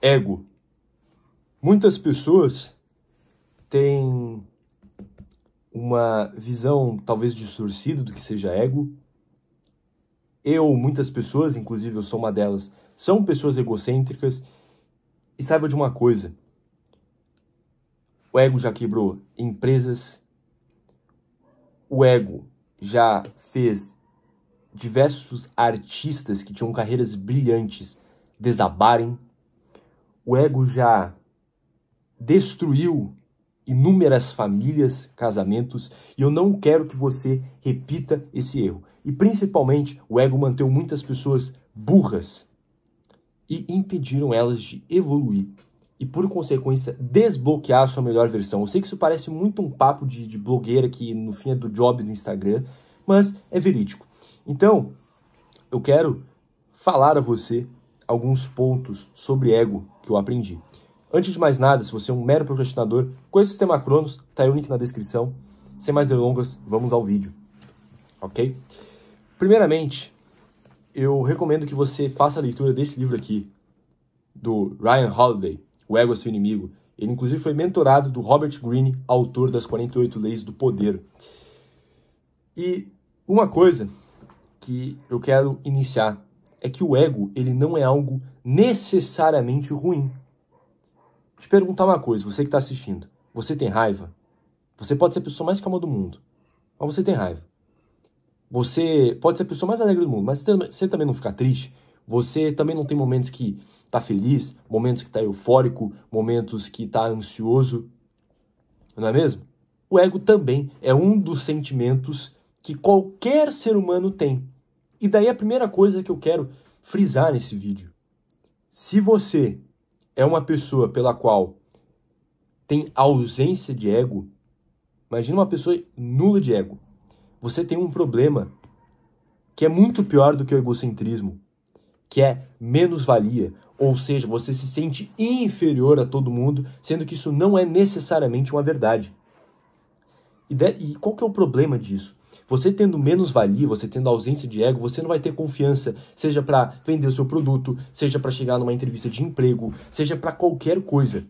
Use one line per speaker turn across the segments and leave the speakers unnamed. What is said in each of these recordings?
Ego. Muitas pessoas têm uma visão talvez distorcida do que seja ego. Muitas pessoas, inclusive eu sou uma delas, são pessoas egocêntricas. E saiba de uma coisa, o ego já quebrou empresas, o ego já fez diversos artistas que tinham carreiras brilhantes desabarem, o ego já destruiu inúmeras famílias, casamentos, e eu não quero que você repita esse erro. E principalmente, o ego manteve muitas pessoas burras e impediram elas de evoluir e, por consequência, desbloquear a sua melhor versão. Eu sei que isso parece muito um papo de blogueira que no fim é do job no Instagram, mas é verídico. Então, eu quero falar a você alguns pontos sobre ego que eu aprendi. Antes de mais nada, se você é um mero procrastinador, conheça o Sistema Cronos, tá aí o link na descrição. Sem mais delongas, vamos ao vídeo, ok? Primeiramente, eu recomendo que você faça a leitura desse livro aqui, do Ryan Holiday, O Ego é Seu Inimigo. Ele, inclusive, foi mentorado do Robert Greene, autor das 48 Leis do Poder. E uma coisa que eu quero iniciar é que o ego, ele não é algo necessariamente ruim. Te perguntar uma coisa, você que está assistindo, você tem raiva? Você pode ser a pessoa mais calma do mundo, mas você tem raiva. Você pode ser a pessoa mais alegre do mundo, mas você também não fica triste? Você também não tem momentos que tá feliz, momentos que tá eufórico, momentos que tá ansioso, não é mesmo? O ego também é um dos sentimentos que qualquer ser humano tem. E daí a primeira coisa que eu quero frisar nesse vídeo. Se você é uma pessoa pela qual tem ausência de ego, imagina uma pessoa nula de ego. Você tem um problema que é muito pior do que o egocentrismo, que é menos-valia, ou seja, você se sente inferior a todo mundo, sendo que isso não é necessariamente uma verdade. E qual que é o problema disso? Você tendo menos-valia, você tendo ausência de ego, você não vai ter confiança, seja para vender o seu produto, seja para chegar numa entrevista de emprego, seja para qualquer coisa.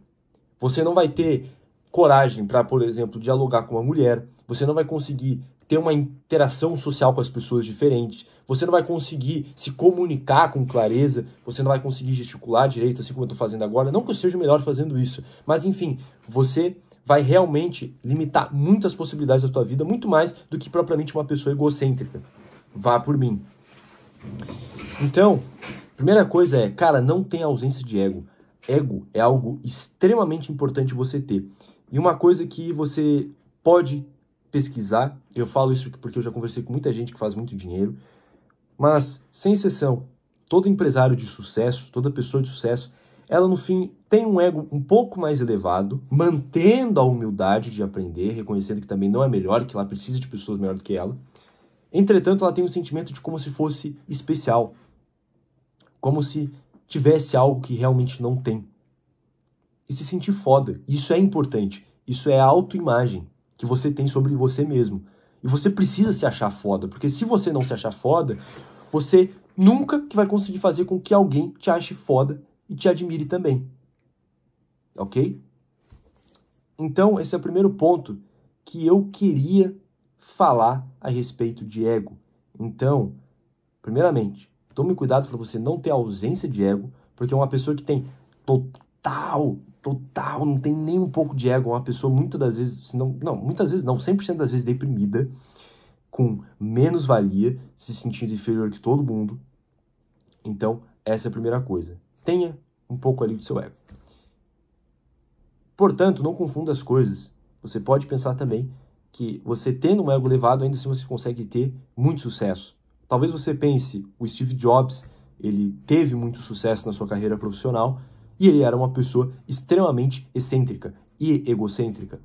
Você não vai ter coragem para, por exemplo, dialogar com uma mulher, você não vai conseguir ter uma interação social com as pessoas diferentes, você não vai conseguir se comunicar com clareza, você não vai conseguir gesticular direito, assim como eu estou fazendo agora. Não que eu seja o melhor fazendo isso, mas enfim, você vai realmente limitar muitas possibilidades da sua vida, muito mais do que propriamente uma pessoa egocêntrica. Vá por mim. Então, primeira coisa é, cara, não tenha ausência de ego. Ego é algo extremamente importante você ter. E uma coisa que você pode pesquisar, eu falo isso porque eu já conversei com muita gente que faz muito dinheiro, mas, sem exceção, todo empresário de sucesso, toda pessoa de sucesso, ela no fim tem um ego um pouco mais elevado, mantendo a humildade de aprender, reconhecendo que também não é melhor, que ela precisa de pessoas melhores do que ela. Entretanto, ela tem um sentimento de como se fosse especial, como se tivesse algo que realmente não tem. E se sentir foda. Isso é importante. Isso é a autoimagem que você tem sobre você mesmo. E você precisa se achar foda, porque se você não se achar foda, você nunca que vai conseguir fazer com que alguém te ache foda e te admire também. Ok? Então, esse é o primeiro ponto que eu queria falar a respeito de ego. Então, primeiramente, tome cuidado para você não ter ausência de ego, porque uma pessoa que tem total, não tem nem um pouco de ego, é uma pessoa muitas das vezes, muitas vezes não, 100% das vezes deprimida, com menos-valia, se sentindo inferior que todo mundo. Então, essa é a primeira coisa. Tenha um pouco ali do seu ego. Portanto, não confunda as coisas. Você pode pensar também que você tendo um ego elevado, ainda assim você consegue ter muito sucesso. Talvez você pense, o Steve Jobs, ele teve muito sucesso na sua carreira profissional e ele era uma pessoa extremamente excêntrica e egocêntrica.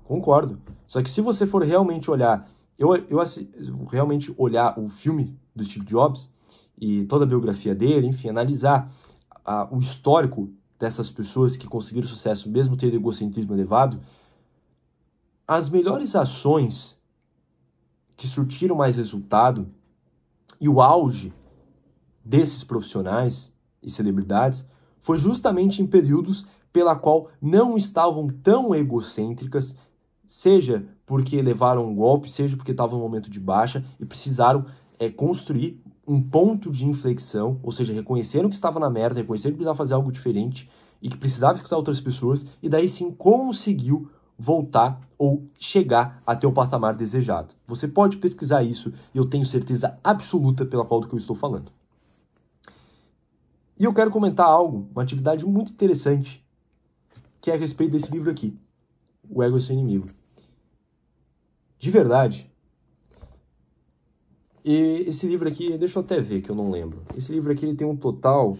Concordo. Só que se você for realmente olhar, realmente olhar o filme do Steve Jobs e toda a biografia dele, enfim, analisar o histórico dessas pessoas que conseguiram sucesso mesmo tendo egocentrismo elevado, as melhores ações que surtiram mais resultado e o auge desses profissionais e celebridades foi justamente em períodos pela qual não estavam tão egocêntricas, seja porque levaram um golpe, seja porque estavam num momento de baixa e precisaram construir um ponto de inflexão, ou seja, reconheceram que estava na merda, reconheceram que precisava fazer algo diferente e que precisava escutar outras pessoas, e daí sim conseguiu voltar ou chegar até o patamar desejado. Você pode pesquisar isso e eu tenho certeza absoluta pela qual do que eu estou falando. E eu quero comentar algo, uma atividade muito interessante, que é a respeito desse livro aqui, O Ego é Seu Inimigo. De verdade, e esse livro aqui, deixa eu até ver que eu não lembro. Esse livro aqui ele tem um total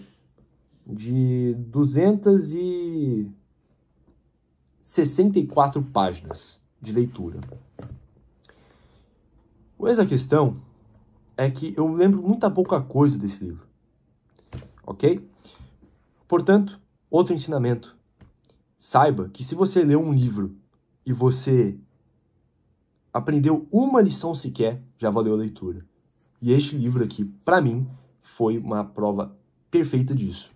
de 264 páginas de leitura. Mas a questão é que eu lembro muita pouca coisa desse livro. Ok? Portanto, outro ensinamento. Saiba que se você lê um livro e você aprendeu uma lição sequer, já valeu a leitura. E este livro aqui, para mim, foi uma prova perfeita disso.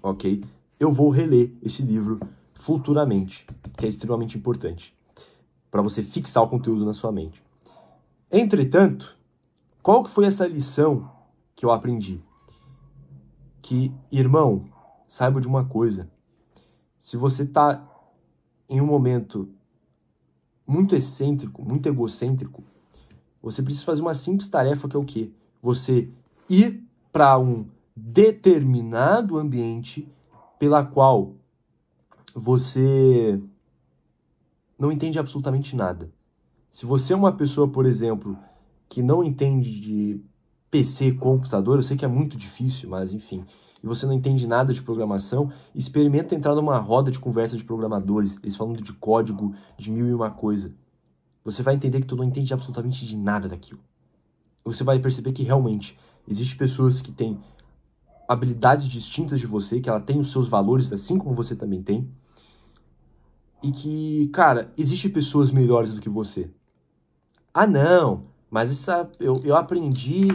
Ok? Eu vou reler esse livro futuramente, que é extremamente importante, para você fixar o conteúdo na sua mente. Entretanto, qual que foi essa lição que eu aprendi? Que, irmão, saiba de uma coisa. Se você está em um momento muito excêntrico, muito egocêntrico, você precisa fazer uma simples tarefa que é o quê? Você ir para um determinado ambiente pela qual você não entende absolutamente nada. Se você é uma pessoa, por exemplo, que não entende de PC, computador, eu sei que é muito difícil, mas enfim, e você não entende nada de programação, experimenta entrar numa roda de conversa de programadores, eles falando de código, de mil e uma coisa. Você vai entender que tu não entende absolutamente de nada daquilo. Você vai perceber que realmente existem pessoas que têm habilidades distintas de você, que ela tem os seus valores, assim como você também tem, e que, cara, existem pessoas melhores do que você. Ah, não, mas eu aprendi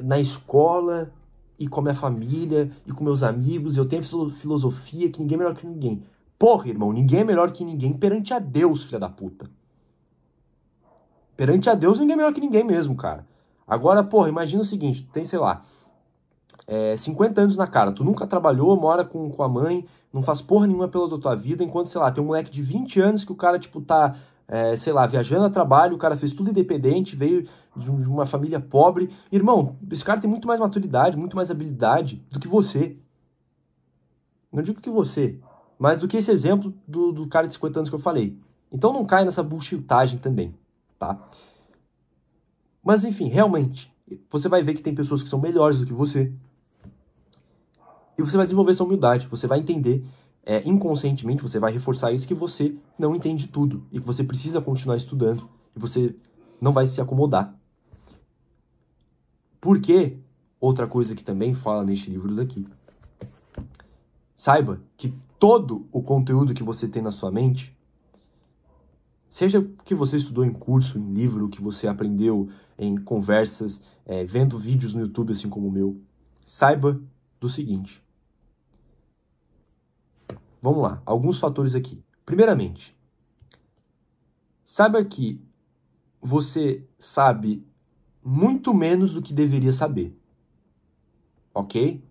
na escola e com a minha família e com meus amigos, eu tenho filosofia que ninguém é melhor que ninguém. Porra, irmão, ninguém é melhor que ninguém perante a Deus, filha da puta. Perante a Deus, ninguém é melhor que ninguém mesmo, cara. Agora, porra, imagina o seguinte, tu tem, sei lá, 50 anos na cara, tu nunca trabalhou, mora com a mãe, não faz porra nenhuma pela tua vida, enquanto, sei lá, tem um moleque de 20 anos que o cara, tipo, tá, sei lá, viajando a trabalho, o cara fez tudo independente, veio de uma família pobre. Irmão, esse cara tem muito mais maturidade, muito mais habilidade do que você. Não digo que você, mas do que esse exemplo do cara de 50 anos que eu falei. Então não cai nessa bullshitagem também, tá? Mas enfim, realmente, você vai ver que tem pessoas que são melhores do que você. E você vai desenvolver essa humildade, você vai entender inconscientemente, você vai reforçar isso, que você não entende tudo e que você precisa continuar estudando e você não vai se acomodar. Porque, outra coisa que também fala neste livro daqui, saiba que todo o conteúdo que você tem na sua mente, seja que você estudou em curso, em livro, que você aprendeu em conversas, vendo vídeos no YouTube assim como o meu, saiba do seguinte. Vamos lá, alguns fatores aqui. Primeiramente, saiba que você sabe muito menos do que deveria saber. Ok?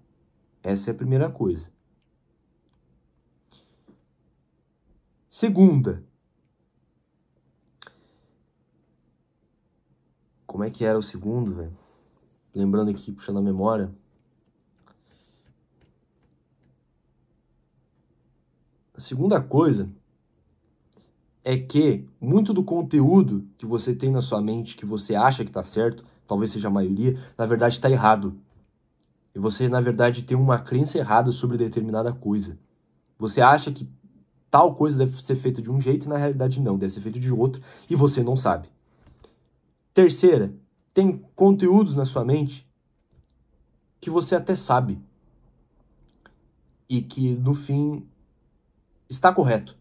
Essa é a primeira coisa. Segunda, como é que era o segundo, velho? Lembrando aqui, puxando a memória. A segunda coisa é que muito do conteúdo que você tem na sua mente, que você acha que está certo, talvez seja a maioria, na verdade está errado. E você, na verdade, tem uma crença errada sobre determinada coisa. Você acha que tal coisa deve ser feita de um jeito e na realidade não, deve ser feita de outro e você não sabe. Terceira, tem conteúdos na sua mente que você até sabe e que, no fim, está correto.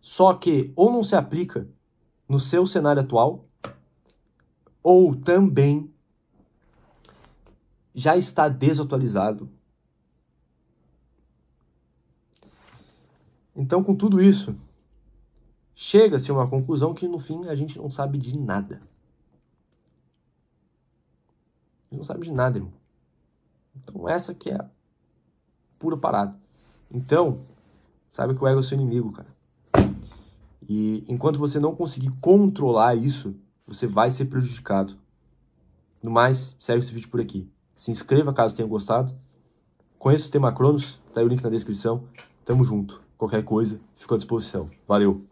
Só que ou não se aplica no seu cenário atual, ou também já está desatualizado Então, com tudo isso, chega-se a uma conclusão que, no fim, a gente não sabe de nada. A gente não sabe de nada, irmão. Então, essa que é a pura parada. Então, sabe que o ego é seu inimigo, cara. E enquanto você não conseguir controlar isso, você vai ser prejudicado. No mais, segue esse vídeo por aqui. Se inscreva caso tenha gostado. Conheça o Sistema Cronos, tá aí o link na descrição. Tamo junto. Qualquer coisa, fico à disposição. Valeu!